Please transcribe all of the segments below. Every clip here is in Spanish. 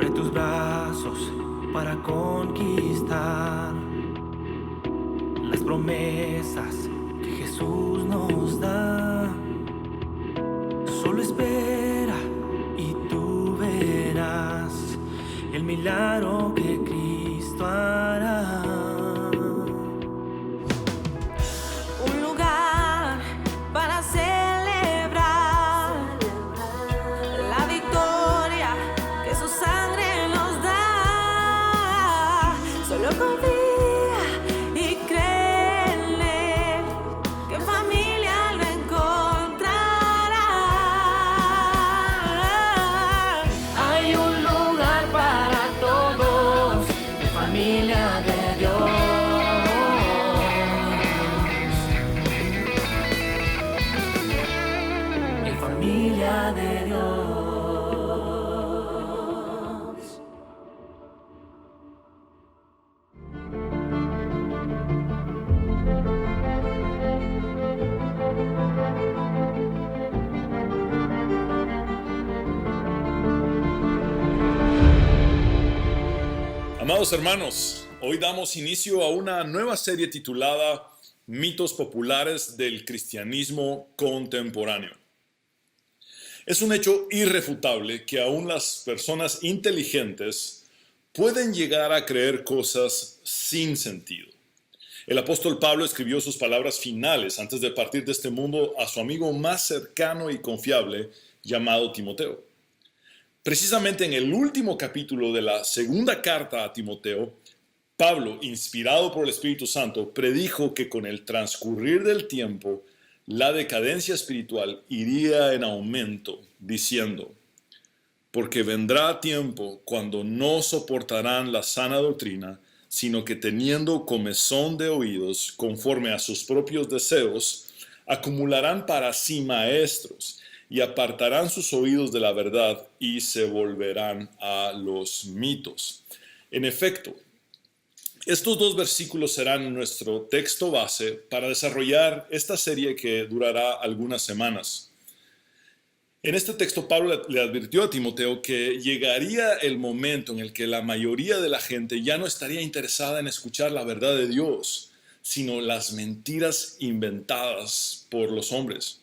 Abre tus brazos para conquistar las promesas que Jesús nos da. Solo espera y tú verás el milagro que Cristo hará. Un lugar para celebrar la victoria que su sangre nos da. Solo confía y cree en Él, que en familia lo encontrará. Hay un lugar para todos, en familia de Dios. En familia de Dios. Amados hermanos, hoy damos inicio a una nueva serie titulada Mitos populares del cristianismo contemporáneo. Es un hecho irrefutable que aún las personas inteligentes pueden llegar a creer cosas sin sentido. El apóstol Pablo escribió sus palabras finales antes de partir de este mundo a su amigo más cercano y confiable llamado Timoteo. Precisamente en el último capítulo de la segunda carta a Timoteo, Pablo, inspirado por el Espíritu Santo, predijo que con el transcurrir del tiempo, la decadencia espiritual iría en aumento, diciendo: porque vendrá tiempo cuando no soportarán la sana doctrina, sino que teniendo comezón de oídos, conforme a sus propios deseos, acumularán para sí maestros, y apartarán sus oídos de la verdad y se volverán a los mitos. En efecto, estos dos versículos serán nuestro texto base para desarrollar esta serie que durará algunas semanas. En este texto, Pablo le advirtió a Timoteo que llegaría el momento en el que la mayoría de la gente ya no estaría interesada en escuchar la verdad de Dios, sino las mentiras inventadas por los hombres.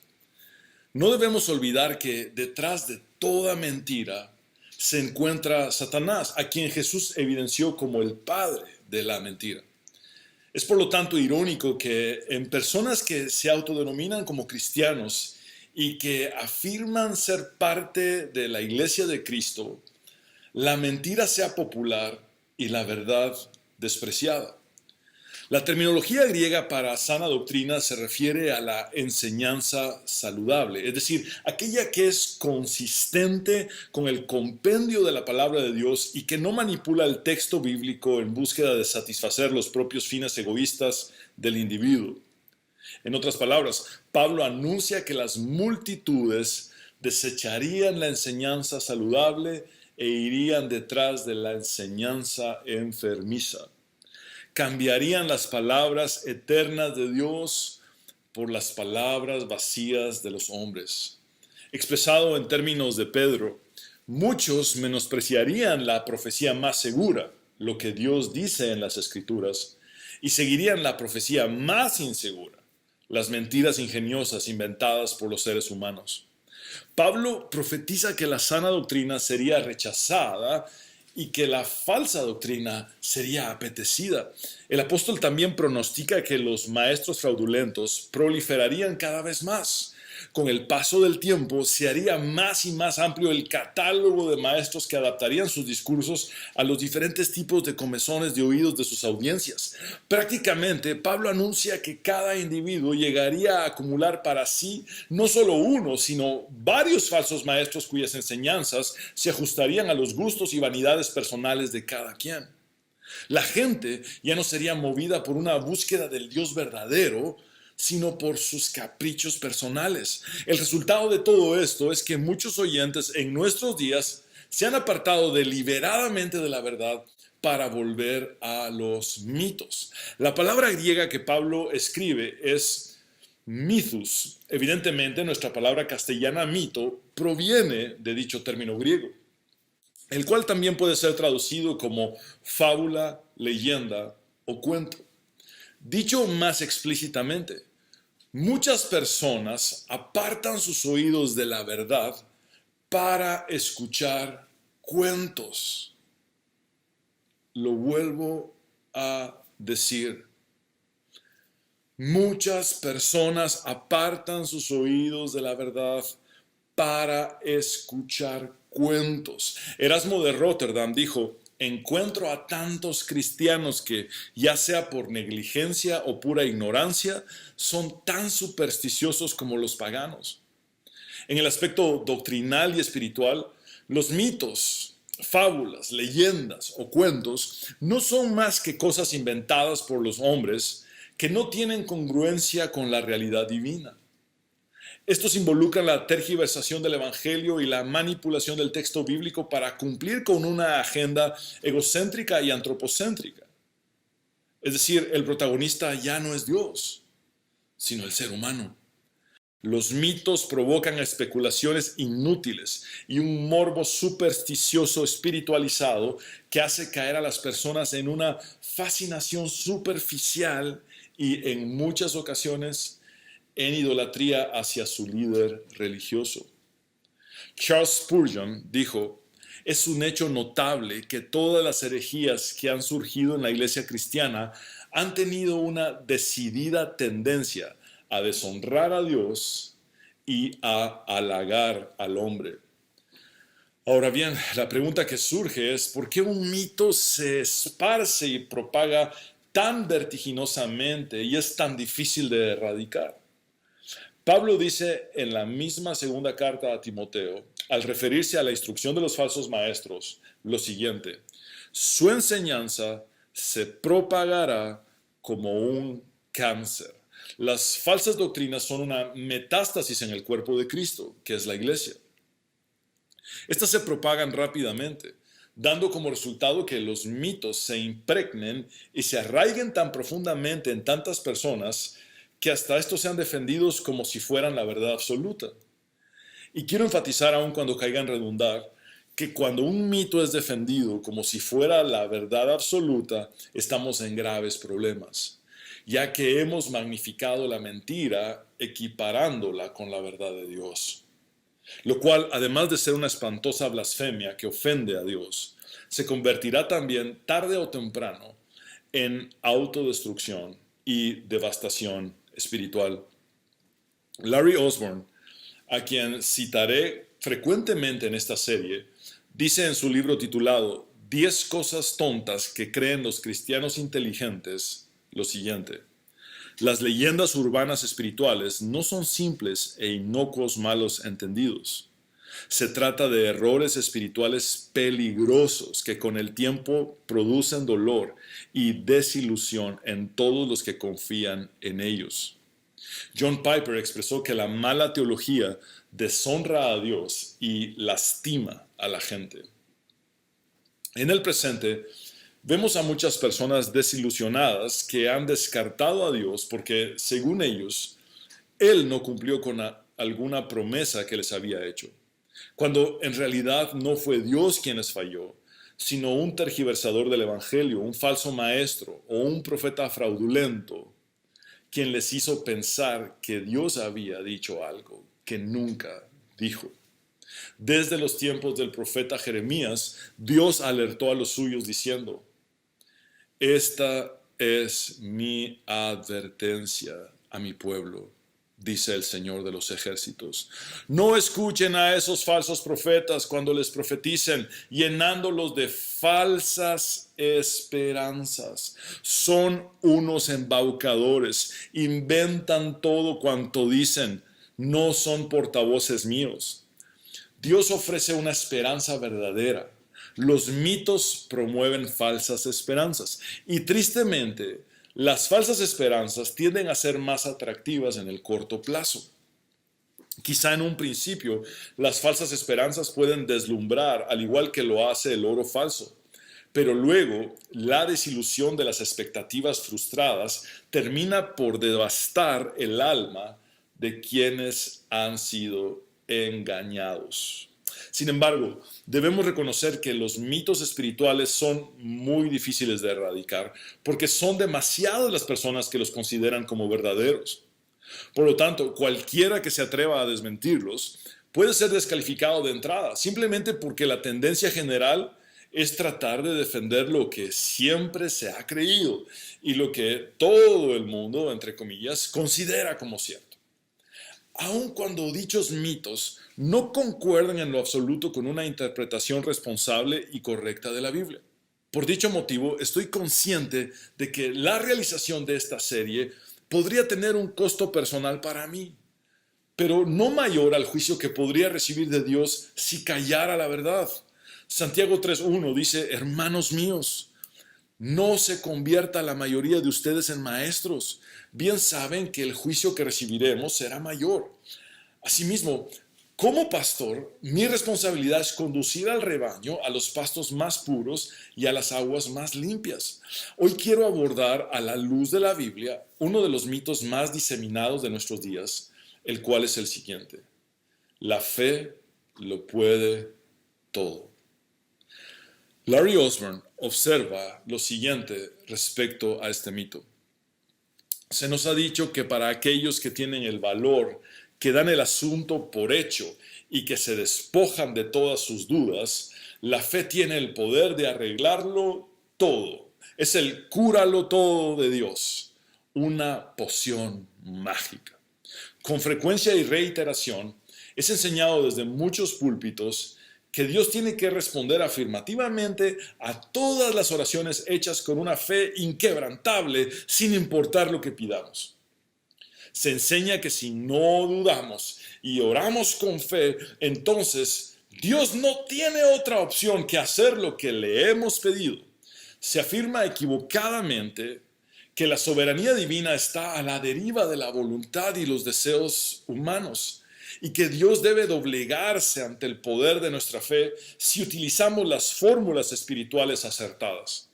No debemos olvidar que detrás de toda mentira se encuentra Satanás, a quien Jesús evidenció como el padre de la mentira. Es por lo tanto irónico que en personas que se autodenominan como cristianos y que afirman ser parte de la iglesia de Cristo, la mentira sea popular y la verdad despreciada. La terminología griega para sana doctrina se refiere a la enseñanza saludable, es decir, aquella que es consistente con el compendio de la palabra de Dios y que no manipula el texto bíblico en búsqueda de satisfacer los propios fines egoístas del individuo. En otras palabras, Pablo anuncia que las multitudes desecharían la enseñanza saludable e irían detrás de la enseñanza enfermiza. Cambiarían las palabras eternas de Dios por las palabras vacías de los hombres. Expresado en términos de Pedro, muchos menospreciarían la profecía más segura, lo que Dios dice en las Escrituras, y seguirían la profecía más insegura, las mentiras ingeniosas inventadas por los seres humanos. Pablo profetiza que la sana doctrina sería rechazada y que la falsa doctrina sería apetecida. El apóstol también pronostica que los maestros fraudulentos proliferarían cada vez más. Con el paso del tiempo se haría más y más amplio el catálogo de maestros que adaptarían sus discursos a los diferentes tipos de comezones de oídos de sus audiencias. Prácticamente, Pablo anuncia que cada individuo llegaría a acumular para sí no solo uno, sino varios falsos maestros cuyas enseñanzas se ajustarían a los gustos y vanidades personales de cada quien. La gente ya no sería movida por una búsqueda del Dios verdadero, sino por sus caprichos personales. El resultado de todo esto es que muchos oyentes en nuestros días se han apartado deliberadamente de la verdad para volver a los mitos. La palabra griega que Pablo escribe es mythos. Evidentemente, nuestra palabra castellana mito proviene de dicho término griego. el cual también puede ser traducido como fábula, leyenda o cuento. Dicho más explícitamente, muchas personas apartan sus oídos de la verdad para escuchar cuentos. Lo vuelvo a decir. Muchas personas apartan sus oídos de la verdad para escuchar cuentos. Erasmo de Rotterdam dijo: encuentro a tantos cristianos que, ya sea por negligencia o pura ignorancia, son tan supersticiosos como los paganos. En el aspecto doctrinal y espiritual, los mitos, fábulas, leyendas o cuentos no son más que cosas inventadas por los hombres que no tienen congruencia con la realidad divina. Estos involucran la tergiversación del evangelio y la manipulación del texto bíblico para cumplir con una agenda egocéntrica y antropocéntrica. Es decir, el protagonista ya no es Dios, sino el ser humano. Los mitos provocan especulaciones inútiles y un morbo supersticioso espiritualizado que hace caer a las personas en una fascinación superficial y en muchas ocasiones en idolatría hacia su líder religioso. Charles Spurgeon dijo: es un hecho notable que todas las herejías que han surgido en la iglesia cristiana han tenido una decidida tendencia a deshonrar a Dios y a halagar al hombre. Ahora bien, la pregunta que surge es: ¿por qué un mito se esparce y propaga tan vertiginosamente y es tan difícil de erradicar? Pablo dice en la misma segunda carta a Timoteo, al referirse a la instrucción de los falsos maestros, lo siguiente: su enseñanza se propagará como un cáncer. Las falsas doctrinas son una metástasis en el cuerpo de Cristo, que es la iglesia. Estas se propagan rápidamente, dando como resultado que los mitos se impregnen y se arraiguen tan profundamente en tantas personas que hasta estos sean defendidos como si fueran la verdad absoluta. Y quiero enfatizar, aun cuando caiga en redundar, que cuando un mito es defendido como si fuera la verdad absoluta, estamos en graves problemas, ya que hemos magnificado la mentira equiparándola con la verdad de Dios. Lo cual, además de ser una espantosa blasfemia que ofende a Dios, se convertirá también, tarde o temprano, en autodestrucción y devastación espiritual. Larry Osborne, a quien citaré frecuentemente en esta serie, dice en su libro titulado 10 cosas tontas que creen los cristianos inteligentes lo siguiente: las leyendas urbanas espirituales no son simples e inocuos malos entendidos. Se trata de errores espirituales peligrosos que con el tiempo producen dolor y desilusión en todos los que confían en ellos. John Piper expresó que la mala teología deshonra a Dios y lastima a la gente. En el presente, vemos a muchas personas desilusionadas que han descartado a Dios porque, según ellos, Él no cumplió con alguna promesa que les había hecho, cuando en realidad no fue Dios quien les falló, sino un tergiversador del Evangelio, un falso maestro o un profeta fraudulento, quien les hizo pensar que Dios había dicho algo que nunca dijo. Desde los tiempos del profeta Jeremías, Dios alertó a los suyos diciendo: esta es mi advertencia a mi pueblo, dice el Señor de los ejércitos. No escuchen a esos falsos profetas cuando les profeticen, llenándolos de falsas esperanzas. Son unos embaucadores, inventan todo cuanto dicen, no son portavoces míos. Dios ofrece una esperanza verdadera. Los mitos promueven falsas esperanzas y tristemente las falsas esperanzas tienden a ser más atractivas en el corto plazo. Quizá en un principio las falsas esperanzas pueden deslumbrar al igual que lo hace el oro falso, pero luego la desilusión de las expectativas frustradas termina por devastar el alma de quienes han sido engañados. Sin embargo, debemos reconocer que los mitos espirituales son muy difíciles de erradicar porque son demasiadas las personas que los consideran como verdaderos. Por lo tanto, cualquiera que se atreva a desmentirlos puede ser descalificado de entrada, simplemente porque la tendencia general es tratar de defender lo que siempre se ha creído y lo que todo el mundo, entre comillas, considera como cierto. Aun cuando dichos mitos no concuerdan en lo absoluto con una interpretación responsable y correcta de la Biblia. Por dicho motivo, estoy consciente de que la realización de esta serie podría tener un costo personal para mí, pero no mayor al juicio que podría recibir de Dios si callara la verdad. Santiago 3:1 dice: hermanos míos, no se convierta la mayoría de ustedes en maestros. Bien saben que el juicio que recibiremos será mayor. Asimismo, como pastor, mi responsabilidad es conducir al rebaño a los pastos más puros y a las aguas más limpias. Hoy quiero abordar a la luz de la Biblia uno de los mitos más diseminados de nuestros días, el cual es el siguiente: la fe lo puede todo. Larry Osborne observa lo siguiente respecto a este mito. Se nos ha dicho que para aquellos que tienen el valor, que dan el asunto por hecho y que se despojan de todas sus dudas, la fe tiene el poder de arreglarlo todo. Es el cúralo todo de Dios, una poción mágica. Con frecuencia y reiteración es enseñado desde muchos púlpitos que Dios tiene que responder afirmativamente a todas las oraciones hechas con una fe inquebrantable, sin importar lo que pidamos. Se enseña que si no dudamos y oramos con fe, entonces Dios no tiene otra opción que hacer lo que le hemos pedido. Se afirma equivocadamente que la soberanía divina está a la deriva de la voluntad y los deseos humanos, y que Dios debe doblegarse ante el poder de nuestra fe si utilizamos las fórmulas espirituales acertadas.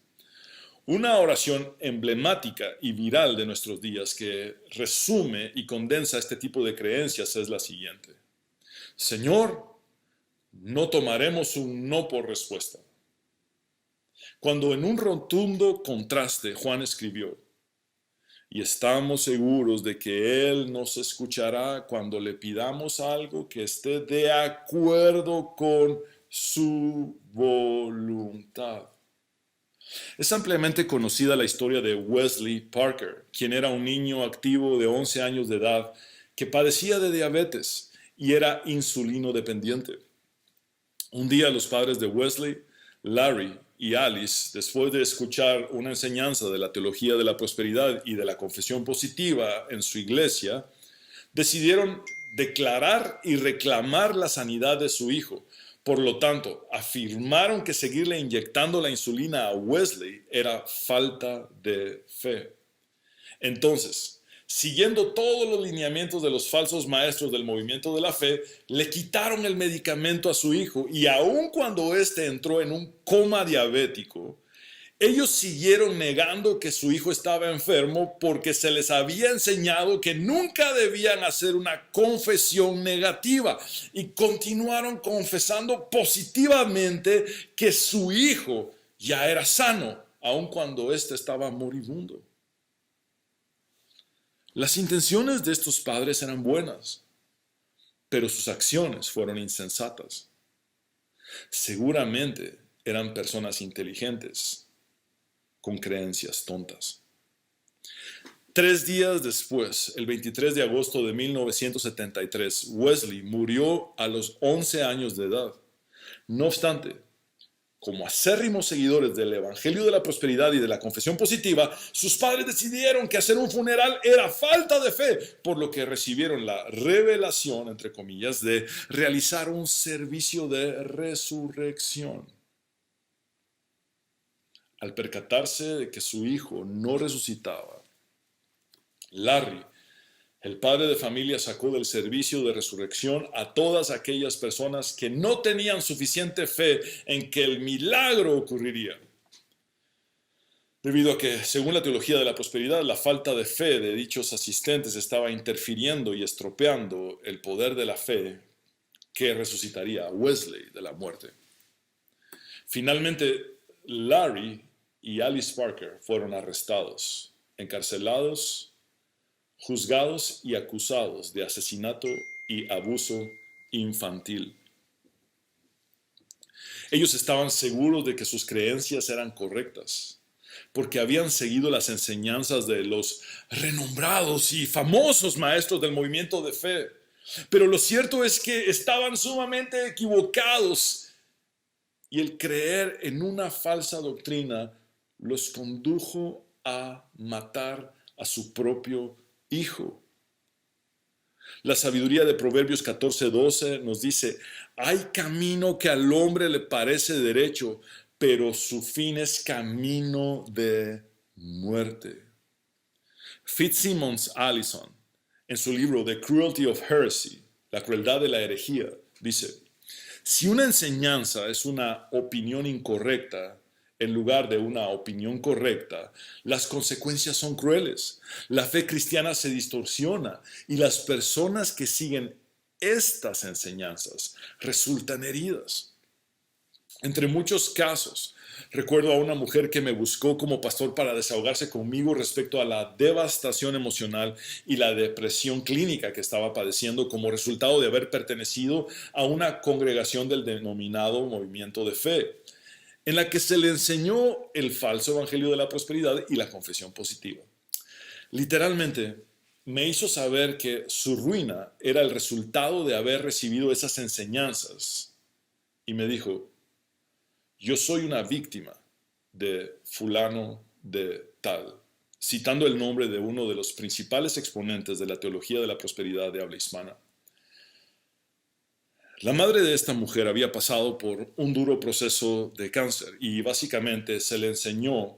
Una oración emblemática y viral de nuestros días que resume y condensa este tipo de creencias es la siguiente: Señor, no tomaremos un no por respuesta. Cuando en un rotundo contraste Juan escribió: y estamos seguros de que Él nos escuchará cuando le pidamos algo que esté de acuerdo con su voluntad. Es ampliamente conocida la historia de Wesley Parker, quien era un niño activo de 11 años de edad que padecía de diabetes y era insulino dependiente. Un día los padres de Wesley, Larry y Alice, después de escuchar una enseñanza de la teología de la prosperidad y de la confesión positiva en su iglesia, decidieron declarar y reclamar la sanidad de su hijo. Por lo tanto, afirmaron que seguirle inyectando la insulina a Wesley era falta de fe. Entonces, siguiendo todos los lineamientos de los falsos maestros del movimiento de la fe, le quitaron el medicamento a su hijo, y aun cuando éste entró en un coma diabético, ellos siguieron negando que su hijo estaba enfermo porque se les había enseñado que nunca debían hacer una confesión negativa, y continuaron confesando positivamente que su hijo ya era sano, aun cuando éste estaba moribundo. Las intenciones de estos padres eran buenas, pero sus acciones fueron insensatas. Seguramente eran personas inteligentes, con creencias tontas. 3 días después, el 23 de agosto de 1973, Wesley murió a los 11 años de edad. No obstante, como acérrimos seguidores del Evangelio de la Prosperidad y de la confesión positiva, sus padres decidieron que hacer un funeral era falta de fe, por lo que recibieron la revelación, entre comillas, de realizar un servicio de resurrección. Al percatarse de que su hijo no resucitaba, Larry, el padre de familia, sacó del servicio de resurrección a todas aquellas personas que no tenían suficiente fe en que el milagro ocurriría. Debido a que, según la teología de la prosperidad, la falta de fe de dichos asistentes estaba interfiriendo y estropeando el poder de la fe, que resucitaría a Wesley de la muerte. Finalmente, Larry y Alice Parker fueron arrestados, encarcelados, juzgados y acusados de asesinato y abuso infantil. Ellos estaban seguros de que sus creencias eran correctas, porque habían seguido las enseñanzas de los renombrados y famosos maestros del movimiento de fe. Pero lo cierto es que estaban sumamente equivocados y el creer en una falsa doctrina los condujo a matar a su propio hijo. La sabiduría de Proverbios 14:12 nos dice: hay camino que al hombre le parece derecho, pero su fin es camino de muerte. Fitzsimmons Allison, en su libro The Cruelty of Heresy, la crueldad de la herejía, dice: si una enseñanza es una opinión incorrecta en lugar de una opinión correcta, las consecuencias son crueles. La fe cristiana se distorsiona y las personas que siguen estas enseñanzas resultan heridas. Entre muchos casos, recuerdo a una mujer que me buscó como pastor para desahogarse conmigo respecto a la devastación emocional y la depresión clínica que estaba padeciendo como resultado de haber pertenecido a una congregación del denominado movimiento de fe, en la que se le enseñó el falso evangelio de la prosperidad y la confesión positiva. Literalmente, me hizo saber que su ruina era el resultado de haber recibido esas enseñanzas. Y me dijo: yo soy una víctima de fulano de tal, citando el nombre de uno de los principales exponentes de la teología de la prosperidad de habla hispana. La madre de esta mujer había pasado por un duro proceso de cáncer y básicamente se le enseñó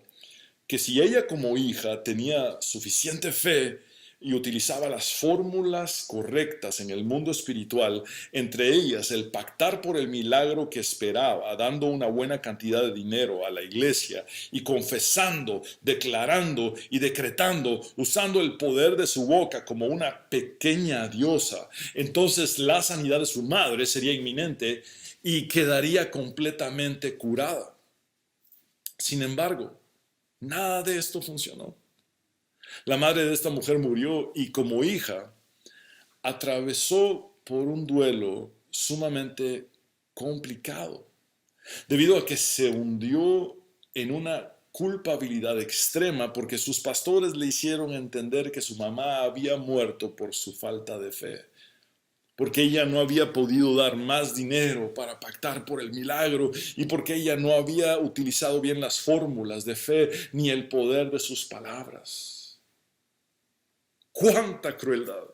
que si ella como hija tenía suficiente fe y utilizaba las fórmulas correctas en el mundo espiritual, entre ellas el pactar por el milagro que esperaba, dando una buena cantidad de dinero a la iglesia y confesando, declarando y decretando, usando el poder de su boca como una pequeña diosa, entonces la sanidad de su madre sería inminente y quedaría completamente curada. Sin embargo, nada de esto funcionó. La madre de esta mujer murió y como hija atravesó por un duelo sumamente complicado, debido a que se hundió en una culpabilidad extrema porque sus pastores le hicieron entender que su mamá había muerto por su falta de fe, porque ella no había podido dar más dinero para pactar por el milagro y porque ella no había utilizado bien las fórmulas de fe ni el poder de sus palabras. ¡Cuánta crueldad!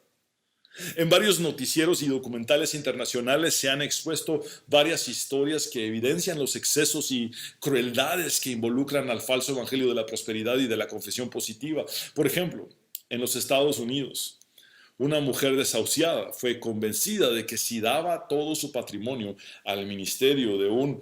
En varios noticieros y documentales internacionales se han expuesto varias historias que evidencian los excesos y crueldades que involucran al falso evangelio de la prosperidad y de la confesión positiva. Por ejemplo, en los Estados Unidos, una mujer desahuciada fue convencida de que si daba todo su patrimonio al ministerio de un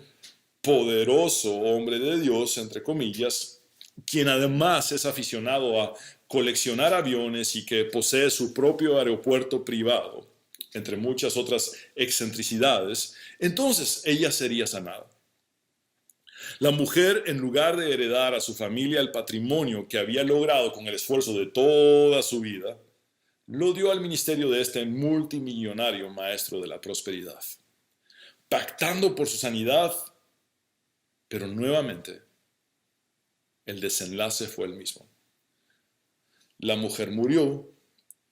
poderoso hombre de Dios, entre comillas, quien además es aficionado a coleccionar aviones y que posee su propio aeropuerto privado, entre muchas otras excentricidades, entonces ella sería sanada. La mujer, en lugar de heredar a su familia el patrimonio que había logrado con el esfuerzo de toda su vida, lo dio al ministerio de este multimillonario maestro de la prosperidad, pactando por su sanidad, pero nuevamente el desenlace fue el mismo. La mujer murió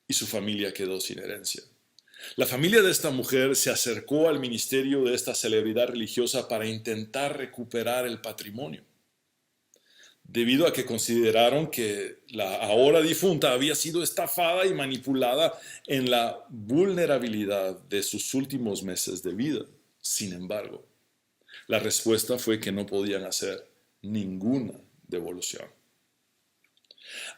y su familia quedó sin herencia. La familia de esta mujer se acercó al ministerio de esta celebridad religiosa para intentar recuperar el patrimonio, debido a que consideraron que la ahora difunta había sido estafada y manipulada en la vulnerabilidad de sus últimos meses de vida. Sin embargo, la respuesta fue que no podían hacer ninguna devolución.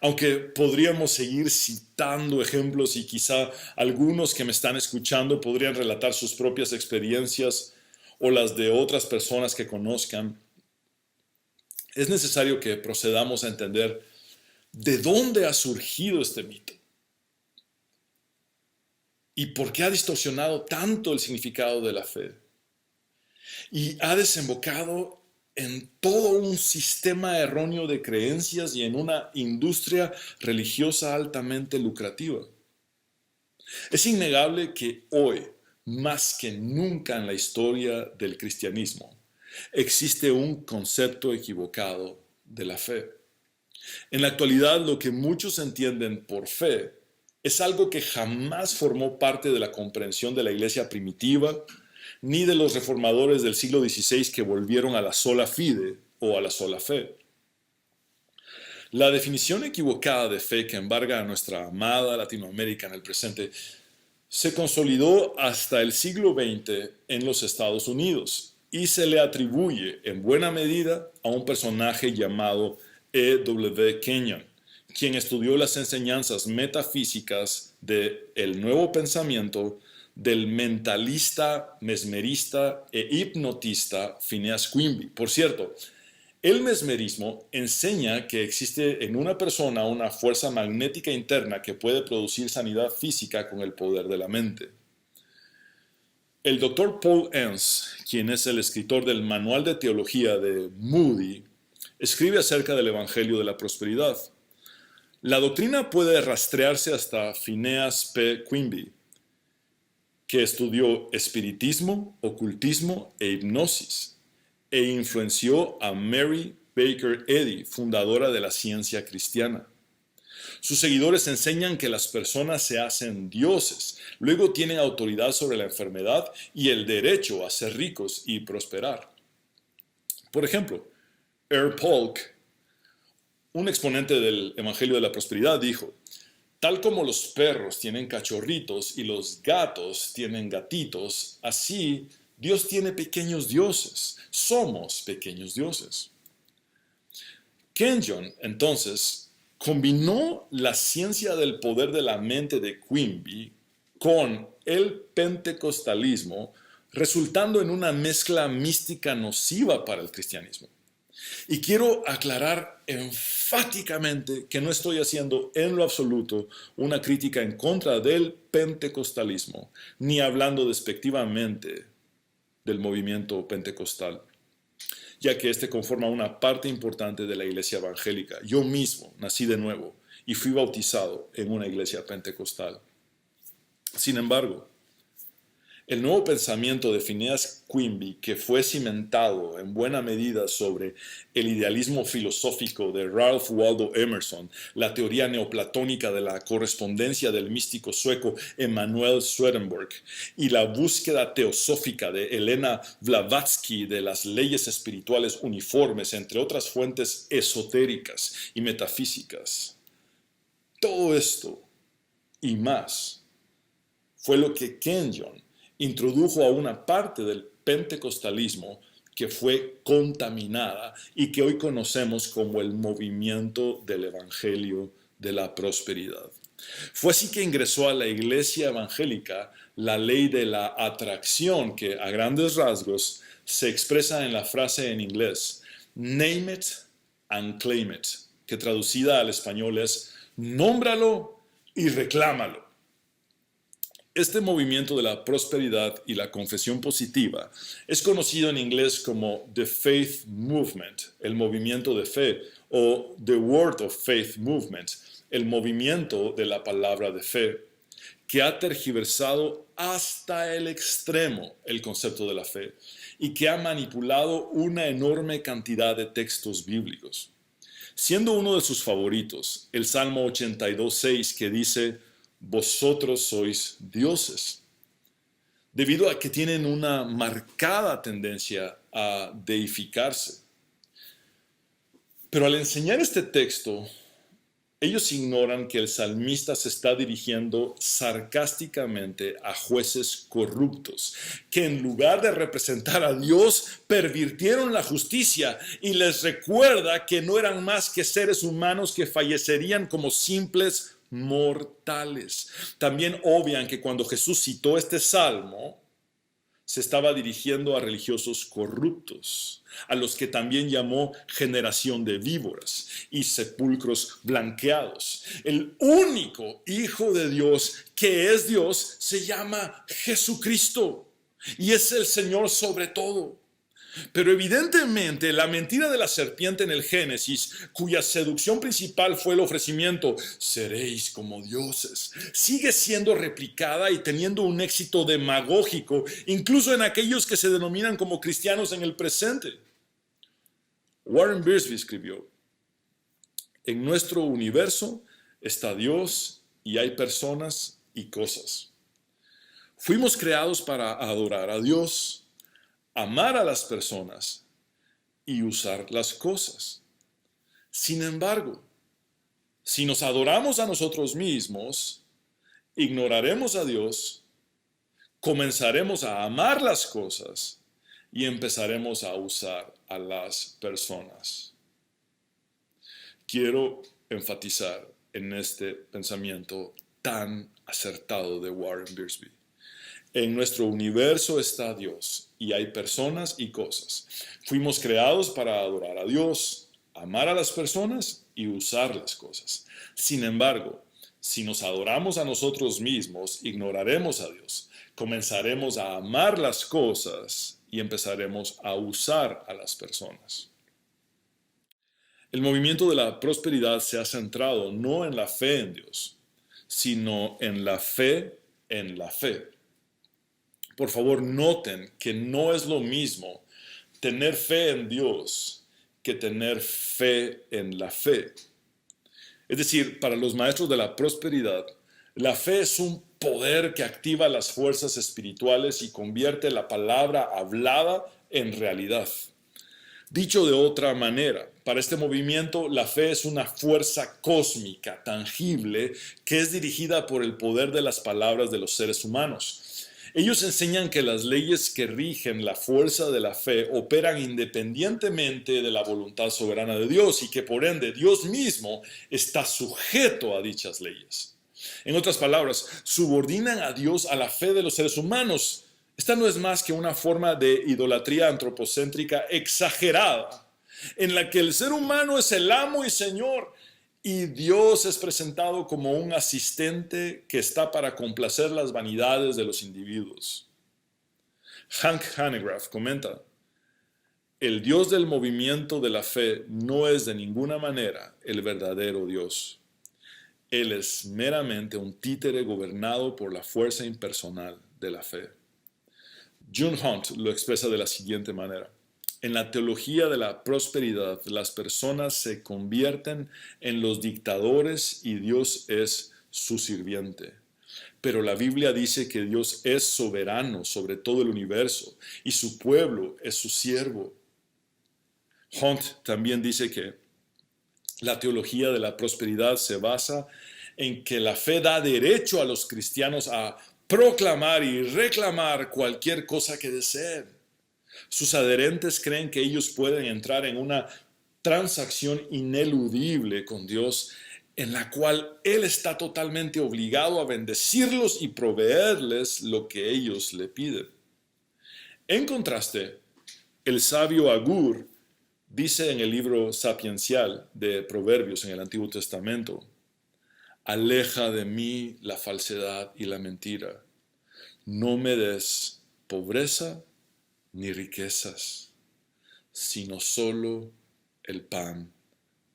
Aunque podríamos seguir citando ejemplos y quizá algunos que me están escuchando podrían relatar sus propias experiencias o las de otras personas que conozcan, es necesario que procedamos a entender de dónde ha surgido este mito y por qué ha distorsionado tanto el significado de la fe. Y ha desembocado en todo un sistema erróneo de creencias y en una industria religiosa altamente lucrativa. Es innegable que hoy, más que nunca en la historia del cristianismo, existe un concepto equivocado de la fe. En la actualidad, lo que muchos entienden por fe es algo que jamás formó parte de la comprensión de la iglesia primitiva, ni de los reformadores del siglo XVI que volvieron a la sola fide o a la sola fe. La definición equivocada de fe que embarga a nuestra amada Latinoamérica en el presente se consolidó hasta el siglo XX en los Estados Unidos y se le atribuye en buena medida a un personaje llamado E.W. Kenyon, quien estudió las enseñanzas metafísicas del nuevo pensamiento del mentalista, mesmerista e hipnotista Phineas Quimby. Por cierto, el mesmerismo enseña que existe en una persona una fuerza magnética interna que puede producir sanidad física con el poder de la mente. El Dr. Paul Enns, quien es el escritor del Manual de Teología de Moody, escribe acerca del Evangelio de la Prosperidad. La doctrina puede rastrearse hasta Phineas P. Quimby, que estudió espiritismo, ocultismo e hipnosis, e influenció a Mary Baker Eddy, fundadora de la ciencia cristiana. Sus seguidores enseñan que las personas se hacen dioses, luego tienen autoridad sobre la enfermedad y el derecho a ser ricos y prosperar. Por ejemplo, Earl Polk, un exponente del Evangelio de la Prosperidad, dijo: tal como los perros tienen cachorritos y los gatos tienen gatitos, así Dios tiene pequeños dioses. Somos pequeños dioses. Kenyon, entonces, combinó la ciencia del poder de la mente de Quimby con el pentecostalismo, resultando en una mezcla mística nociva para el cristianismo. Y quiero aclarar enfáticamente que no estoy haciendo en lo absoluto una crítica en contra del pentecostalismo, ni hablando despectivamente del movimiento pentecostal, ya que este conforma una parte importante de la iglesia evangélica. Yo mismo nací de nuevo y fui bautizado en una iglesia pentecostal. Sin embargo, el nuevo pensamiento de Phineas Quimby, que fue cimentado en buena medida sobre el idealismo filosófico de Ralph Waldo Emerson, la teoría neoplatónica de la correspondencia del místico sueco Emanuel Swedenborg y la búsqueda teosófica de Elena Blavatsky de las leyes espirituales uniformes, entre otras fuentes esotéricas y metafísicas. Todo esto y más fue lo que Kenyon introdujo a una parte del pentecostalismo que fue contaminada y que hoy conocemos como el movimiento del Evangelio de la Prosperidad. Fue así que ingresó a la iglesia evangélica la ley de la atracción, que a grandes rasgos se expresa en la frase en inglés "name it and claim it", que traducida al español es "nómbralo y reclámalo". Este movimiento de la prosperidad y la confesión positiva es conocido en inglés como The Faith Movement, el movimiento de fe, o The Word of Faith Movement, el movimiento de la palabra de fe, que ha tergiversado hasta el extremo el concepto de la fe y que ha manipulado una enorme cantidad de textos bíblicos. Siendo uno de sus favoritos el Salmo 82:6, que dice: vosotros sois dioses, debido a que tienen una marcada tendencia a deificarse. Pero al enseñar este texto, ellos ignoran que el salmista se está dirigiendo sarcásticamente a jueces corruptos, que en lugar de representar a Dios, pervirtieron la justicia, y les recuerda que no eran más que seres humanos que fallecerían como simples mortales. También obvian que cuando Jesús citó este salmo, se estaba dirigiendo a religiosos corruptos, a los que también llamó generación de víboras y sepulcros blanqueados. El único Hijo de Dios que es Dios se llama Jesucristo y es el Señor sobre todo. Pero evidentemente la mentira de la serpiente en el Génesis, cuya seducción principal fue el ofrecimiento, seréis como dioses, sigue siendo replicada y teniendo un éxito demagógico, incluso en aquellos que se denominan como cristianos en el presente. Warren Wiersbe escribió: en nuestro universo está Dios y hay personas y cosas. Fuimos creados para adorar a Dios, amar a las personas y usar las cosas. Sin embargo, si nos adoramos a nosotros mismos, ignoraremos a Dios, comenzaremos a amar las cosas y empezaremos a usar a las personas. Quiero enfatizar en este pensamiento tan acertado de Warren Wiersbe. En nuestro universo está Dios y hay personas y cosas. Fuimos creados para adorar a Dios, amar a las personas y usar las cosas. Sin embargo, si nos adoramos a nosotros mismos, ignoraremos a Dios, comenzaremos a amar las cosas y empezaremos a usar a las personas. El movimiento de la prosperidad se ha centrado no en la fe en Dios, sino en la fe en la fe. Por favor, noten que no es lo mismo tener fe en Dios que tener fe en la fe. Es decir, para los maestros de la prosperidad, la fe es un poder que activa las fuerzas espirituales y convierte la palabra hablada en realidad. Dicho de otra manera, para este movimiento la fe es una fuerza cósmica, tangible, que es dirigida por el poder de las palabras de los seres humanos. Ellos enseñan que las leyes que rigen la fuerza de la fe operan independientemente de la voluntad soberana de Dios y que por ende Dios mismo está sujeto a dichas leyes. En otras palabras, subordinan a Dios a la fe de los seres humanos. Esta no es más que una forma de idolatría antropocéntrica exagerada, en la que el ser humano es el amo y señor, y Dios es presentado como un asistente que está para complacer las vanidades de los individuos. Hank Hanegraaff comenta: el Dios del movimiento de la fe no es de ninguna manera el verdadero Dios. Él es meramente un títere gobernado por la fuerza impersonal de la fe. June Hunt lo expresa de la siguiente manera: en la teología de la prosperidad, las personas se convierten en los dictadores y Dios es su sirviente. Pero la Biblia dice que Dios es soberano sobre todo el universo y su pueblo es su siervo. Hunt también dice que la teología de la prosperidad se basa en que la fe da derecho a los cristianos a proclamar y reclamar cualquier cosa que deseen. Sus adherentes creen que ellos pueden entrar en una transacción ineludible con Dios en la cual Él está totalmente obligado a bendecirlos y proveerles lo que ellos le piden. En contraste, el sabio Agur dice en el libro sapiencial de Proverbios en el Antiguo Testamento: aleja de mí la falsedad y la mentira, no me des pobreza ni riquezas, sino solo el pan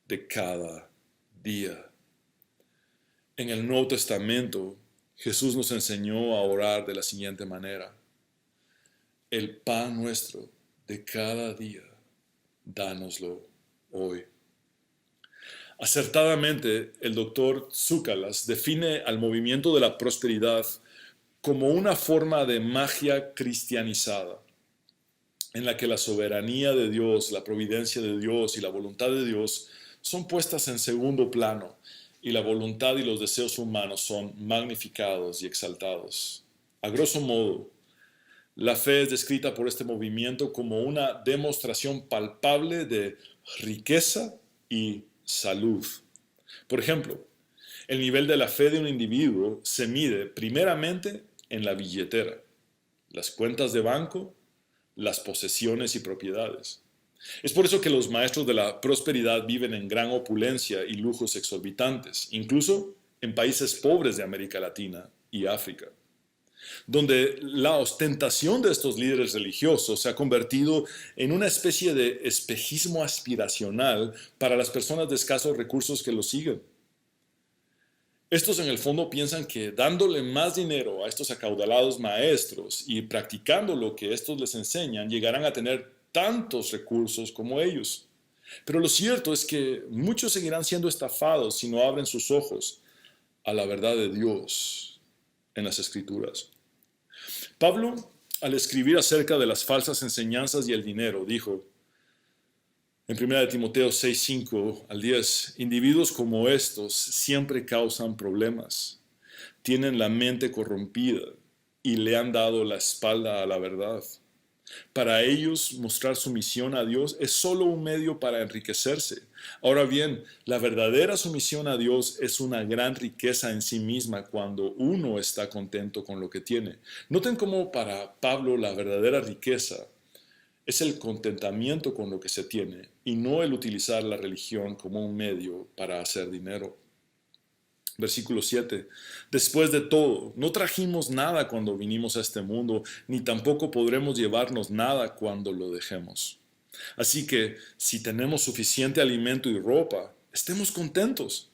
de cada día. En el Nuevo Testamento, Jesús nos enseñó a orar de la siguiente manera: el pan nuestro de cada día, dánoslo hoy. Acertadamente, el doctor Tsoukalas define al movimiento de la prosperidad como una forma de magia cristianizada, en la que la soberanía de Dios, la providencia de Dios y la voluntad de Dios son puestas en segundo plano y la voluntad y los deseos humanos son magnificados y exaltados. A grosso modo, la fe es descrita por este movimiento como una demostración palpable de riqueza y salud. Por ejemplo, el nivel de la fe de un individuo se mide primeramente en la billetera. las cuentas de banco, las posesiones y propiedades. Es por eso que los maestros de la prosperidad viven en gran opulencia y lujos exorbitantes, incluso en países pobres de América Latina y África, donde la ostentación de estos líderes religiosos se ha convertido en una especie de espejismo aspiracional para las personas de escasos recursos que los siguen. Estos en el fondo piensan que dándole más dinero a estos acaudalados maestros y practicando lo que estos les enseñan, llegarán a tener tantos recursos como ellos. Pero lo cierto es que muchos seguirán siendo estafados si no abren sus ojos a la verdad de Dios en las Escrituras. Pablo, al escribir acerca de las falsas enseñanzas y el dinero, dijo en 1 Timoteo 6, 5 al 10, individuos como estos siempre causan problemas, tienen la mente corrompida y le han dado la espalda a la verdad. Para ellos, mostrar sumisión a Dios es solo un medio para enriquecerse. Ahora bien, la verdadera sumisión a Dios es una gran riqueza en sí misma cuando uno está contento con lo que tiene. Noten cómo para Pablo la verdadera riqueza es el contentamiento con lo que se tiene y no el utilizar la religión como un medio para hacer dinero. Versículo 7. Después de todo, no trajimos nada cuando vinimos a este mundo, ni tampoco podremos llevarnos nada cuando lo dejemos. Así que, si tenemos suficiente alimento y ropa, estemos contentos.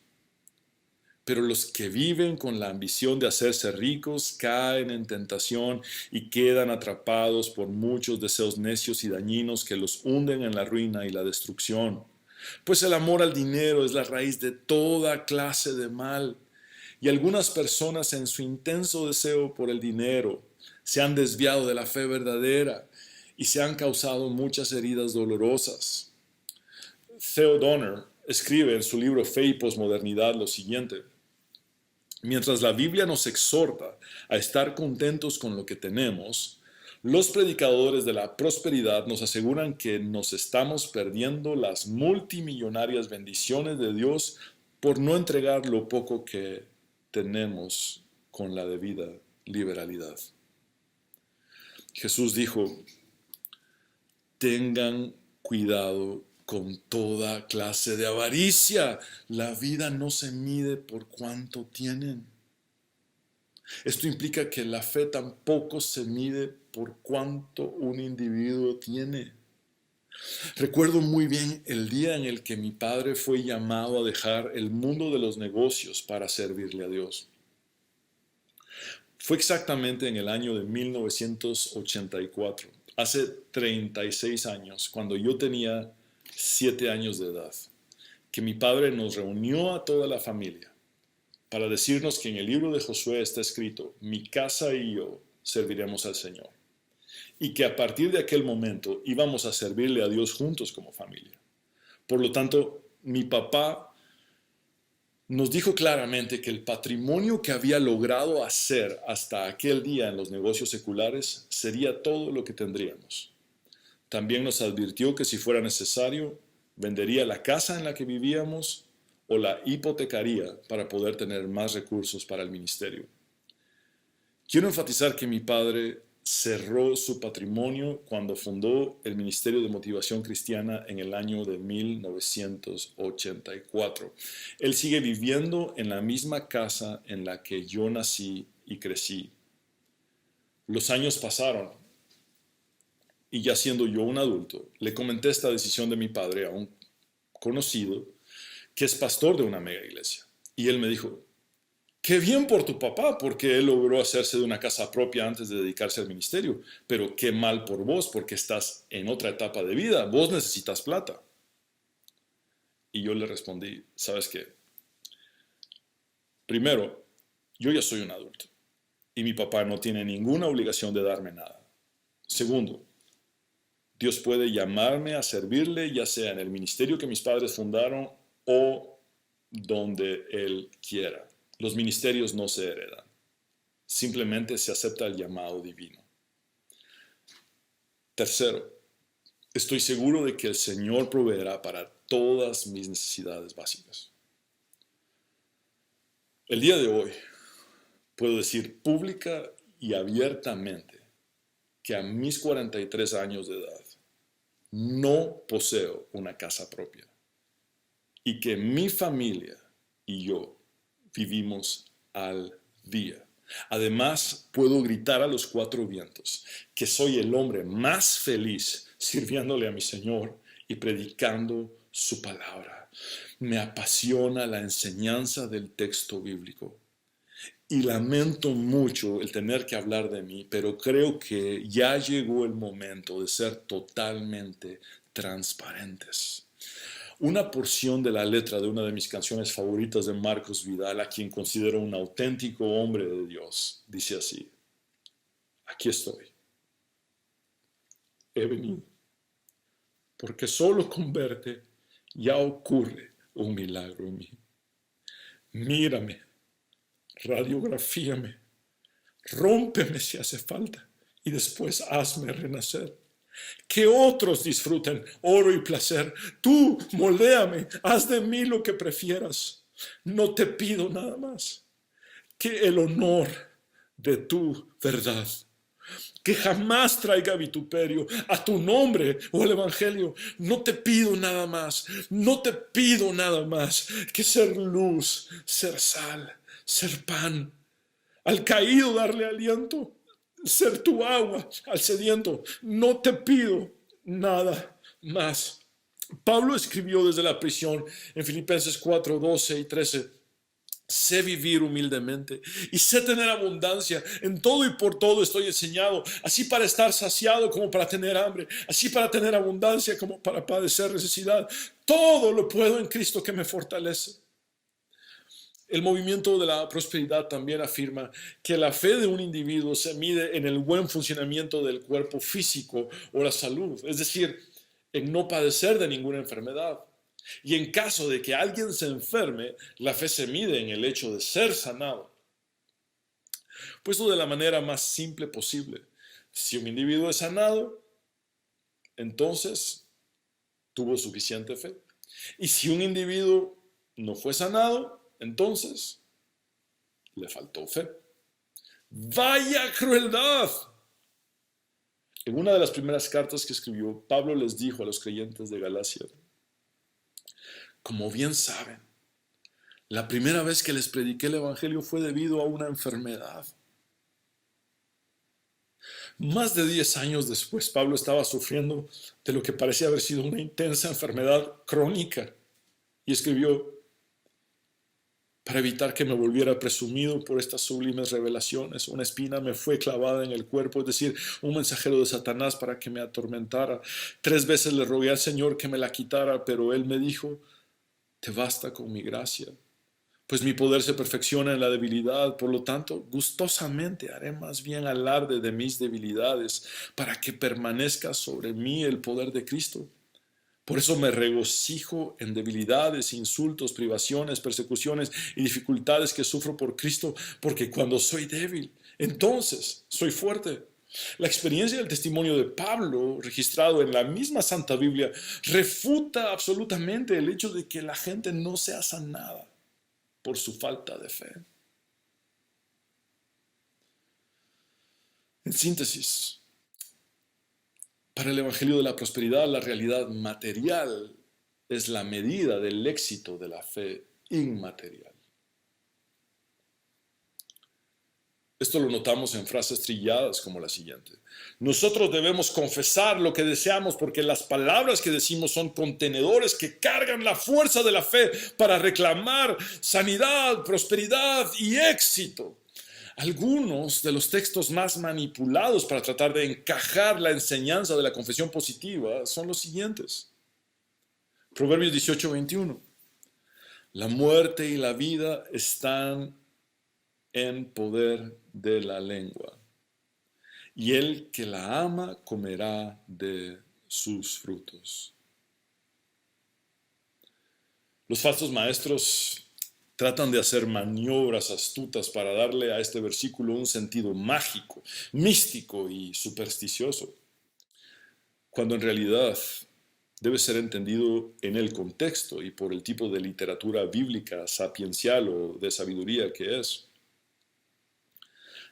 Pero los que viven con la ambición de hacerse ricos caen en tentación y quedan atrapados por muchos deseos necios y dañinos que los hunden en la ruina y la destrucción. Pues el amor al dinero es la raíz de toda clase de mal, y algunas personas en su intenso deseo por el dinero se han desviado de la fe verdadera y se han causado muchas heridas dolorosas. Theo Donner escribe en su libro Fe y Posmodernidad lo siguiente: mientras la Biblia nos exhorta a estar contentos con lo que tenemos, los predicadores de la prosperidad nos aseguran que nos estamos perdiendo las multimillonarias bendiciones de Dios por no entregar lo poco que tenemos con la debida liberalidad. Jesús dijo: tengan cuidado con toda clase de avaricia. La vida no se mide por cuánto tienen. Esto implica que la fe tampoco se mide por cuánto un individuo tiene. Recuerdo muy bien el día en el que mi padre fue llamado a dejar el mundo de los negocios para servirle a Dios. Fue exactamente en el año de 1984, hace 36 años, cuando yo tenía 7 años de edad, que mi padre nos reunió a toda la familia para decirnos que en el libro de Josué está escrito: mi casa y yo serviremos al Señor, y que a partir de aquel momento íbamos a servirle a Dios juntos como familia. Por lo tanto, mi papá nos dijo claramente que el patrimonio que había logrado hacer hasta aquel día en los negocios seculares sería todo lo que tendríamos. También nos advirtió que si fuera necesario, vendería la casa en la que vivíamos o la hipotecaría para poder tener más recursos para el ministerio. Quiero enfatizar que mi padre cerró su patrimonio cuando fundó el Ministerio de Motivación Cristiana en el año de 1984. Él sigue viviendo en la misma casa en la que yo nací y crecí. Los años pasaron y ya siendo yo un adulto, le comenté esta decisión de mi padre a un conocido que es pastor de una mega iglesia. Y él me dijo: qué bien por tu papá, porque él logró hacerse de una casa propia antes de dedicarse al ministerio. Pero qué mal por vos, porque estás en otra etapa de vida. Vos necesitas plata. Y yo le respondí: ¿sabes qué? Primero, yo ya soy un adulto y mi papá no tiene ninguna obligación de darme nada. Segundo, Dios puede llamarme a servirle, ya sea en el ministerio que mis padres fundaron o donde Él quiera. Los ministerios no se heredan, simplemente se acepta el llamado divino. Tercero, estoy seguro de que el Señor proveerá para todas mis necesidades básicas. El día de hoy puedo decir pública y abiertamente que a mis 43 años de edad no poseo una casa propia y que mi familia y yo vivimos al día. Además, puedo gritar a los cuatro vientos que soy el hombre más feliz sirviéndole a mi Señor y predicando su palabra. Me apasiona la enseñanza del texto bíblico. Y lamento mucho el tener que hablar de mí, pero creo que ya llegó el momento de ser totalmente transparentes. Una porción de la letra de una de mis canciones favoritas de Marcos Vidal, a quien considero un auténtico hombre de Dios, dice así: aquí estoy, he venido, porque solo con verte ya ocurre un milagro en mí. Mírame, radiografíame, rómpeme si hace falta y después hazme renacer. Que otros disfruten oro y placer. Tú moldéame, haz de mí lo que prefieras. No te pido nada más que el honor de tu verdad. Que jamás traiga vituperio a tu nombre o al evangelio. No te pido nada más, no te pido nada más que ser luz, ser sal, ser pan. Al caído darle aliento, ser tu agua al sediento. No te pido nada más. Pablo escribió desde la prisión en Filipenses 4, 12 y 13. Sé vivir humildemente y sé tener abundancia. En todo y por todo estoy enseñado, así para estar saciado como para tener hambre, así para tener abundancia como para padecer necesidad. Todo lo puedo en Cristo que me fortalece. El movimiento de la prosperidad también afirma que la fe de un individuo se mide en el buen funcionamiento del cuerpo físico o la salud, es decir, en no padecer de ninguna enfermedad. Y en caso de que alguien se enferme, la fe se mide en el hecho de ser sanado. Puesto de la manera más simple posible, si un individuo es sanado, entonces tuvo suficiente fe. Y si un individuo no fue sanado, entonces le faltó fe. ¡Vaya crueldad! En una de las primeras cartas que escribió, Pablo les dijo a los creyentes de Galacia: como bien saben, la primera vez que les prediqué el evangelio fue debido a una enfermedad. Más de 10 años después, Pablo estaba sufriendo de lo que parecía haber sido una intensa enfermedad crónica y escribió: para evitar que me volviera presumido por estas sublimes revelaciones, una espina me fue clavada en el cuerpo, es decir, un mensajero de Satanás para que me atormentara. 3 veces le rogué al Señor que me la quitara, pero Él me dijo: te basta con mi gracia, pues mi poder se perfecciona en la debilidad. Por lo tanto, gustosamente haré más bien alarde de mis debilidades, para que permanezca sobre mí el poder de Cristo. Por eso me regocijo en debilidades, insultos, privaciones, persecuciones y dificultades que sufro por Cristo, porque cuando soy débil, entonces soy fuerte. La experiencia del testimonio de Pablo, registrado en la misma Santa Biblia, refuta absolutamente el hecho de que la gente no sea sanada por su falta de fe. En síntesis, para el Evangelio de la Prosperidad, la realidad material es la medida del éxito de la fe inmaterial. Esto lo notamos en frases trilladas como la siguiente: nosotros debemos confesar lo que deseamos porque las palabras que decimos son contenedores que cargan la fuerza de la fe para reclamar sanidad, prosperidad y éxito. Algunos de los textos más manipulados para tratar de encajar la enseñanza de la confesión positiva son los siguientes. Proverbios 18:21. La muerte y la vida están en poder de la lengua, y el que la ama comerá de sus frutos. Los falsos maestros tratan de hacer maniobras astutas para darle a este versículo un sentido mágico, místico y supersticioso, cuando en realidad debe ser entendido en el contexto y por el tipo de literatura bíblica, sapiencial o de sabiduría que es.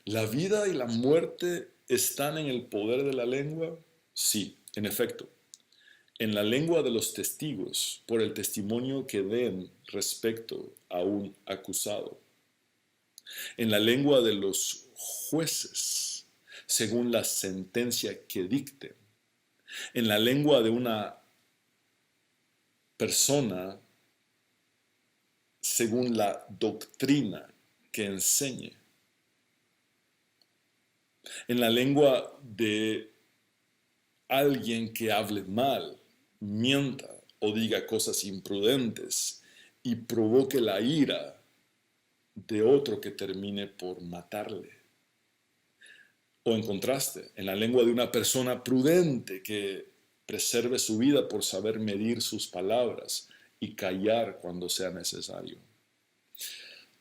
La vida y la muerte ¿Están en el poder de la lengua? Sí, en efecto. En la lengua de los testigos, por el testimonio que den respecto a un acusado. En la lengua de los jueces, según la sentencia que dicten. En la lengua de una persona, según la doctrina que enseñe. En la lengua de alguien que hable mal, mienta o diga cosas imprudentes y provoque la ira de otro que termine por matarle. O en contraste, en la lengua de una persona prudente que preserve su vida por saber medir sus palabras y callar cuando sea necesario.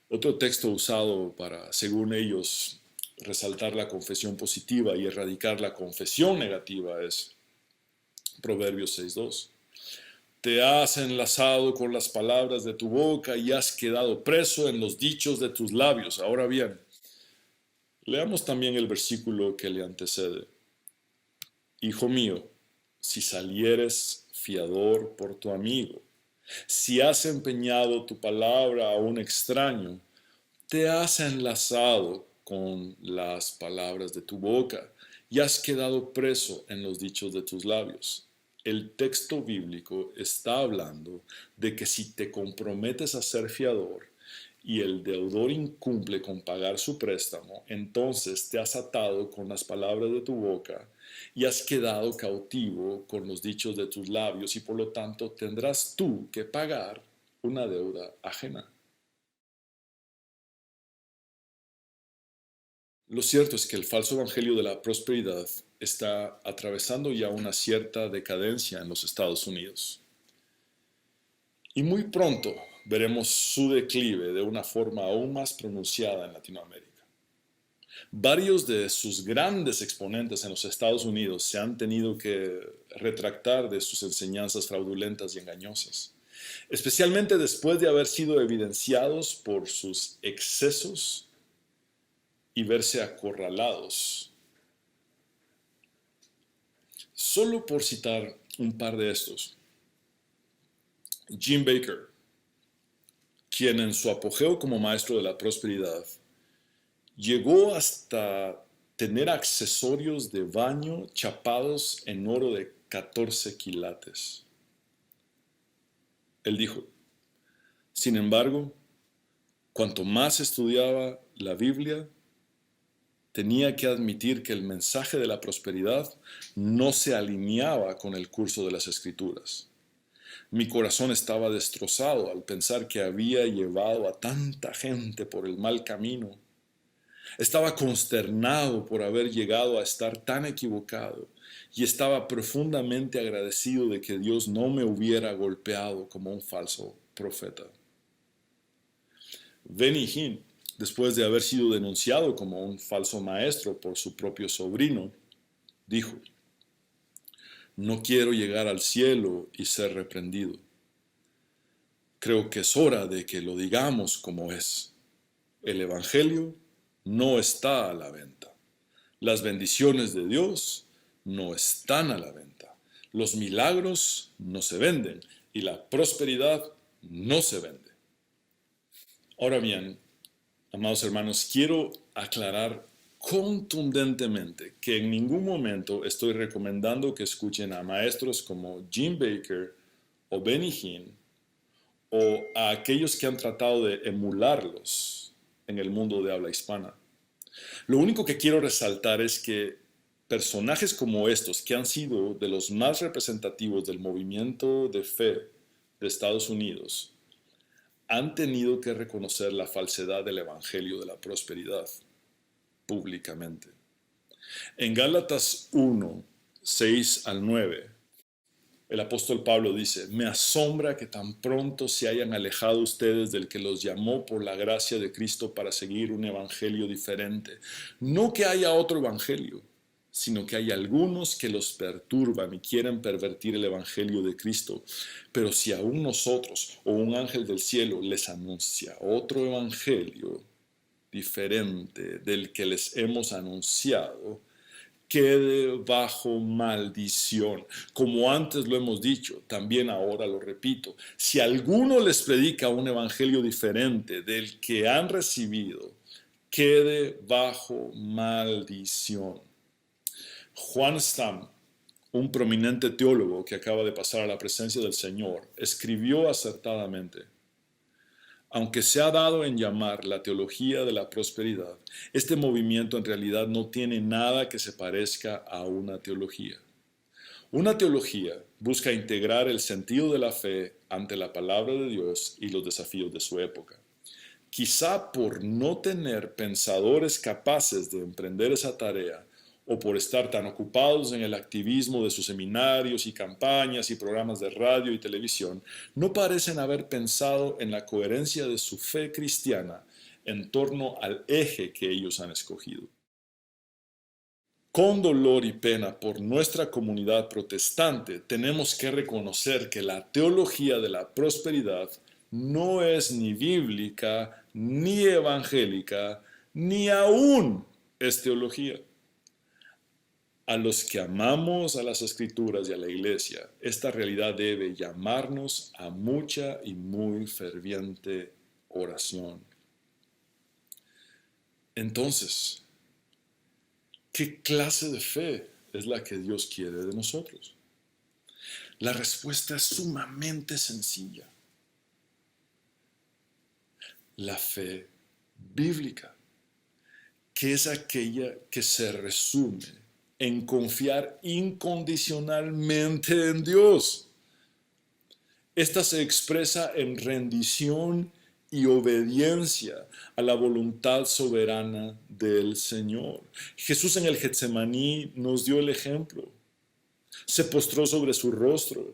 Otro texto usado para, según ellos, resaltar la confesión positiva y erradicar la confesión negativa es Proverbios 6:2. Te has enlazado con las palabras de tu boca y has quedado preso en los dichos de tus labios. Ahora bien, leamos también el versículo que le antecede. Hijo mío, si salieres fiador por tu amigo, si has empeñado tu palabra a un extraño, te has enlazado con las palabras de tu boca y has quedado preso en los dichos de tus labios. El texto bíblico está hablando de que si te comprometes a ser fiador y el deudor incumple con pagar su préstamo, entonces te has atado con las palabras de tu boca y has quedado cautivo con los dichos de tus labios y por lo tanto tendrás tú que pagar una deuda ajena. Lo cierto es que el falso evangelio de la prosperidad está atravesando ya una cierta decadencia en los Estados Unidos. Y muy pronto veremos su declive de una forma aún más pronunciada en Latinoamérica. Varios de sus grandes exponentes en los Estados Unidos se han tenido que retractar de sus enseñanzas fraudulentas y engañosas, especialmente después de haber sido evidenciados por sus excesos y verse acorralados. Solo por citar un par de estos. Jim Bakker, quien en su apogeo como maestro de la prosperidad llegó hasta tener accesorios de baño chapados en oro de 14 quilates. Él dijo, sin embargo, cuanto más estudiaba la Biblia, tenía que admitir que el mensaje de la prosperidad no se alineaba con el curso de las Escrituras. Mi corazón estaba destrozado al pensar que había llevado a tanta gente por el mal camino. Estaba consternado por haber llegado a estar tan equivocado y estaba profundamente agradecido de que Dios no me hubiera golpeado como un falso profeta. Benny Hinn, después de haber sido denunciado como un falso maestro por su propio sobrino, dijo, no quiero llegar al cielo y ser reprendido. Creo que es hora de que lo digamos como es. El Evangelio no está a la venta. Las bendiciones de Dios no están a la venta. Los milagros no se venden y la prosperidad no se vende. Ahora bien, amados hermanos, quiero aclarar contundentemente que en ningún momento estoy recomendando que escuchen a maestros como Jim Bakker o Benny Hinn o a aquellos que han tratado de emularlos en el mundo de habla hispana. Lo único que quiero resaltar es que personajes como estos, que han sido de los más representativos del movimiento de fe de Estados Unidos, han tenido que reconocer la falsedad del evangelio de la prosperidad públicamente. En Gálatas 1, 6 al 9, el apóstol Pablo dice, me asombra que tan pronto se hayan alejado ustedes del que los llamó por la gracia de Cristo para seguir un evangelio diferente. No que haya otro evangelio, sino que hay algunos que los perturban y quieren pervertir el evangelio de Cristo. Pero si aún nosotros o un ángel del cielo les anuncia otro evangelio diferente del que les hemos anunciado, quede bajo maldición. Como antes lo hemos dicho, también ahora lo repito. Si alguno les predica un evangelio diferente del que han recibido, quede bajo maldición. Juan Stam, un prominente teólogo que acaba de pasar a la presencia del Señor, escribió acertadamente: aunque se ha dado en llamar la teología de la prosperidad, este movimiento en realidad no tiene nada que se parezca a una teología. Una teología busca integrar el sentido de la fe ante la palabra de Dios y los desafíos de su época. Quizá por no tener pensadores capaces de emprender esa tarea, o por estar tan ocupados en el activismo de sus seminarios y campañas y programas de radio y televisión, no parecen haber pensado en la coherencia de su fe cristiana en torno al eje que ellos han escogido. Con dolor y pena por nuestra comunidad protestante, tenemos que reconocer que la teología de la prosperidad no es ni bíblica, ni evangélica, ni aún es teología. A los que amamos a las Escrituras y a la Iglesia, esta realidad debe llamarnos a mucha y muy ferviente oración. Entonces, ¿qué clase de fe es la que Dios quiere de nosotros? La respuesta es sumamente sencilla. La fe bíblica, que es aquella que se resume en confiar incondicionalmente en Dios. Esta se expresa en rendición y obediencia a la voluntad soberana del Señor. Jesús en el Getsemaní nos dio el ejemplo. Se postró sobre su rostro,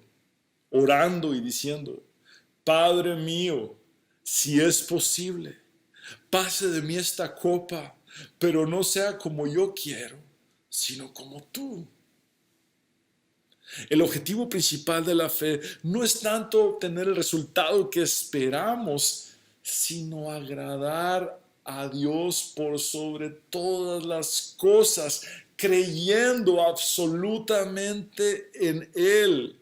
orando y diciendo: Padre mío, si es posible, pase de mí esta copa, pero no sea como yo quiero, sino como tú. El objetivo principal de la fe no es tanto obtener el resultado que esperamos, sino agradar a Dios por sobre todas las cosas, creyendo absolutamente en Él.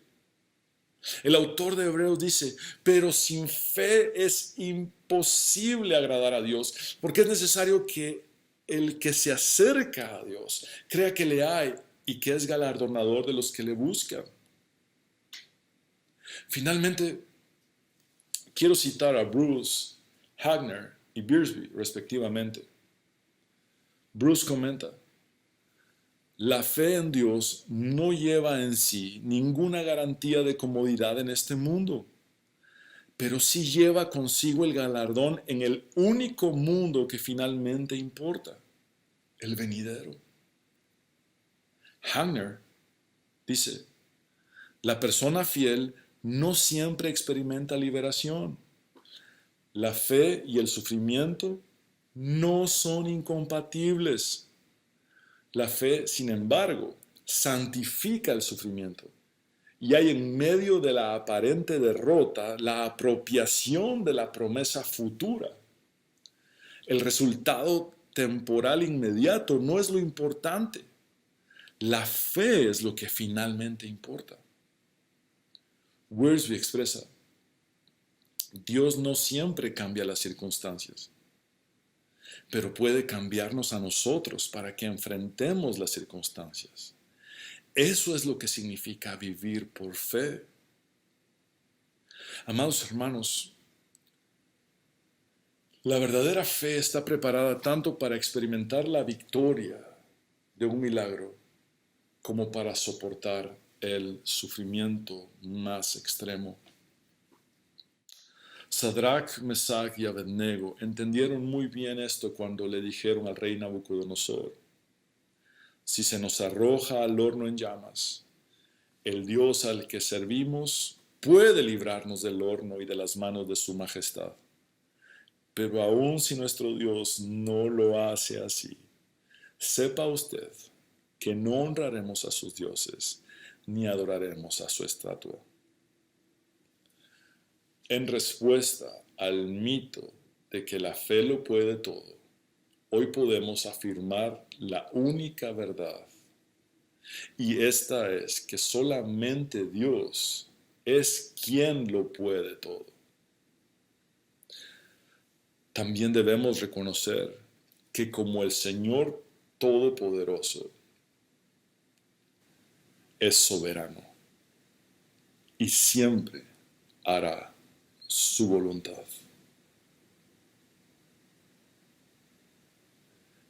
El autor de Hebreos dice: pero sin fe es imposible agradar a Dios, porque es necesario que el que se acerca a Dios crea que le hay y que es galardonador de los que le buscan. Finalmente, quiero citar a Bruce Hagner y Beersby, respectivamente. Bruce comenta: la fe en Dios no lleva en sí ninguna garantía de comodidad en este mundo, pero sí lleva consigo el galardón en el único mundo que finalmente importa, el venidero. Hagner dice: la persona fiel no siempre experimenta liberación. La fe y el sufrimiento no son incompatibles. La fe, sin embargo, santifica el sufrimiento. Y hay en medio de la aparente derrota la apropiación de la promesa futura. El resultado temporal inmediato no es lo importante. La fe es lo que finalmente importa. Wiersbe expresa: Dios no siempre cambia las circunstancias, pero puede cambiarnos a nosotros para que enfrentemos las circunstancias. Eso es lo que significa vivir por fe. Amados hermanos, la verdadera fe está preparada tanto para experimentar la victoria de un milagro como para soportar el sufrimiento más extremo. Sadrach, Mesach y Abednego entendieron muy bien esto cuando le dijeron al rey Nabucodonosor: si se nos arroja al horno en llamas, el Dios al que servimos puede librarnos del horno y de las manos de su majestad. Pero aun si nuestro Dios no lo hace así, sepa usted que no honraremos a sus dioses ni adoraremos a su estatua. En respuesta al mito de que la fe lo puede todo, hoy podemos afirmar la única verdad Y esta es que solamente Dios es quien lo puede todo. También debemos reconocer que como el Señor Todopoderoso es soberano y siempre hará su voluntad.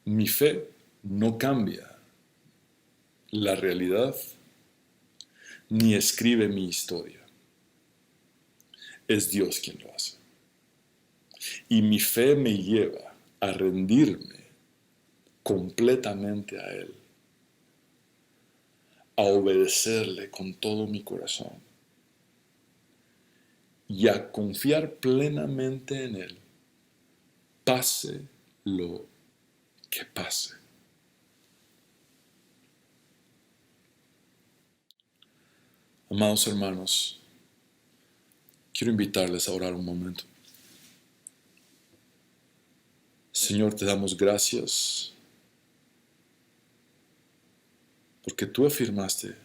Mi fe no cambia la realidad ni escribe mi historia. Es Dios quien lo hace. Y mi fe me lleva a rendirme completamente a Él, a obedecerle con todo mi corazón y a confiar plenamente en Él, pase lo que pase. Amados hermanos, quiero invitarles a orar un momento. Señor, te damos gracias porque tú afirmaste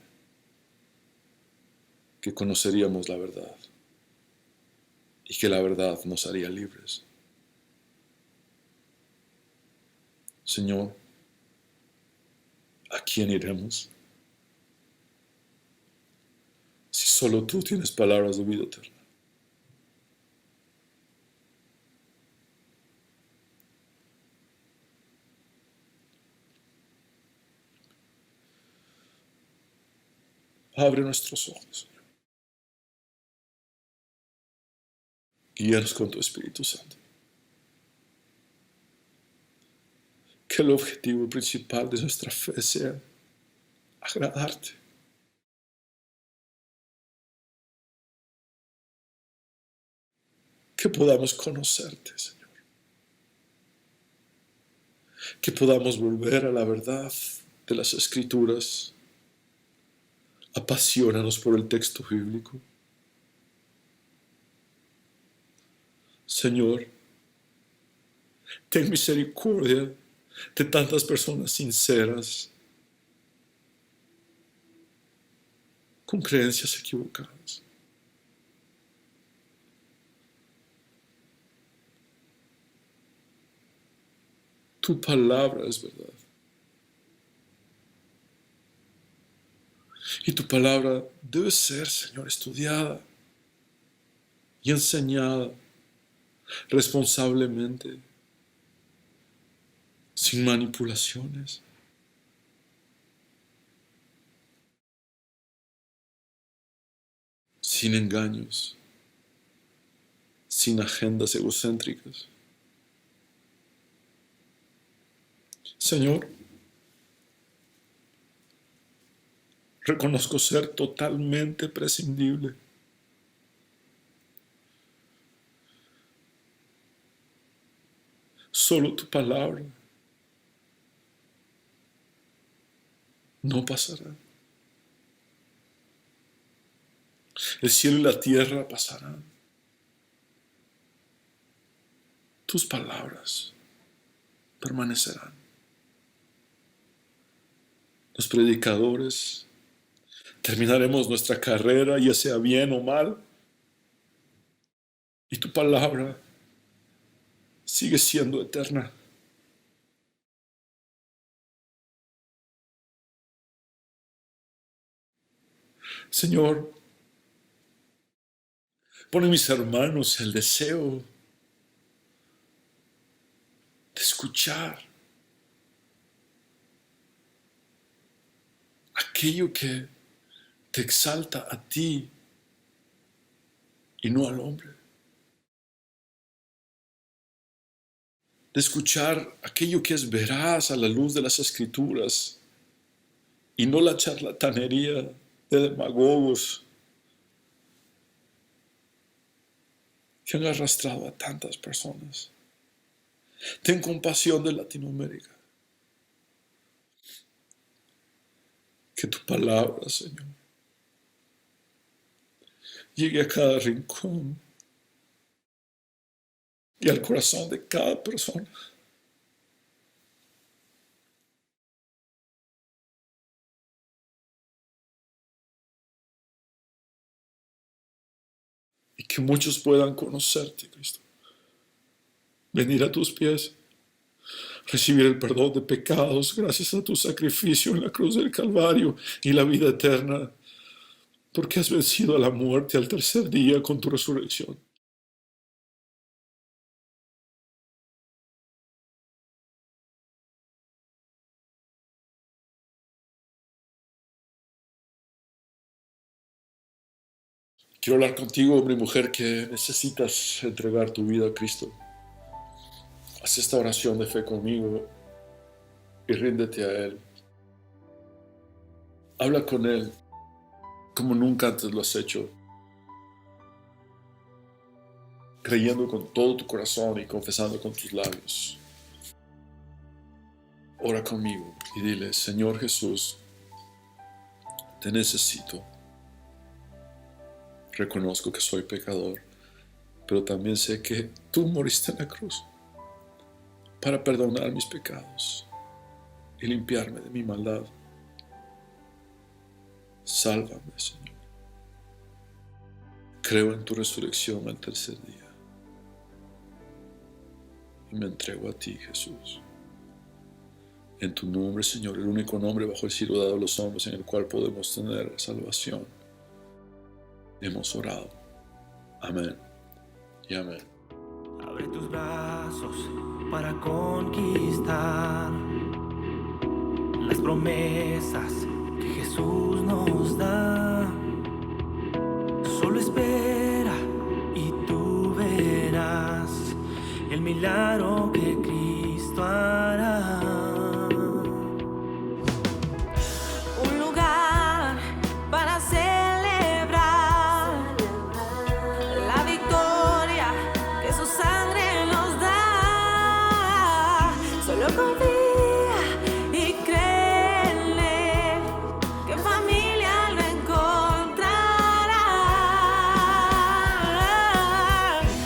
que conoceríamos la verdad y que la verdad nos haría libres. Señor, ¿a quién iremos? Si solo tú tienes palabras de vida eterna. Abre nuestros ojos, Señor. Guíanos con tu Espíritu Santo. Que el objetivo principal de nuestra fe sea agradarte. Que podamos conocerte, Señor. Que podamos volver a la verdad de las Escrituras. Apasionanos por el texto bíblico. Señor, ten misericordia de tantas personas sinceras, con creencias equivocadas. Tu palabra es verdad. Y tu palabra debe ser, Señor, estudiada y enseñada responsablemente, sin manipulaciones. Sin engaños, sin agendas egocéntricas. Señor, reconozco ser totalmente prescindible. Solo tu palabra no pasará. El cielo y la tierra pasarán. Tus palabras permanecerán. Los predicadores terminaremos nuestra carrera, ya sea bien o mal, y tu palabra sigue siendo eterna. Señor, pon en mis hermanos el deseo de escuchar aquello que te exalta a ti y no al hombre. De escuchar aquello que es veraz a la luz de las Escrituras y no la charlatanería de demagogos que han arrastrado a tantas personas. Ten compasión de Latinoamérica. Que tu palabra, Señor, llegue a cada rincón y al corazón de cada persona. que muchos puedan conocerte, Cristo. Venir a tus pies, recibir el perdón de pecados gracias a tu sacrificio en la cruz del Calvario y la vida eterna, porque has vencido a la muerte al tercer día con tu resurrección. Quiero hablar contigo, hombre y mujer, que necesitas entregar tu vida a Cristo. Haz esta oración de fe conmigo y ríndete a Él. Habla con Él como nunca antes lo has hecho, creyendo con todo tu corazón y confesando con tus labios. Ora conmigo y dile: Señor Jesús, te necesito. Reconozco que soy pecador, pero también sé que tú moriste en la cruz para perdonar mis pecados y limpiarme de mi maldad. Sálvame, Señor. Creo en tu resurrección al tercer día y me entrego a ti, Jesús. En tu nombre, Señor, el único nombre bajo el cielo dado a los hombres en el cual podemos tener salvación. Hemos orado. Amén y amén. Abre tus brazos para conquistar las promesas que Jesús nos da. Solo espera y tú verás el milagro que Cristo hará. Un lugar para celebrar la victoria que su sangre nos da. Solo confía y créele que en familia lo encontrará.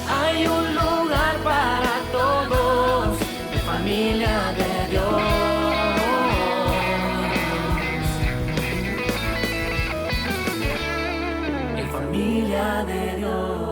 Hay un lugar para todos, de familia de Dios. En familia de Dios.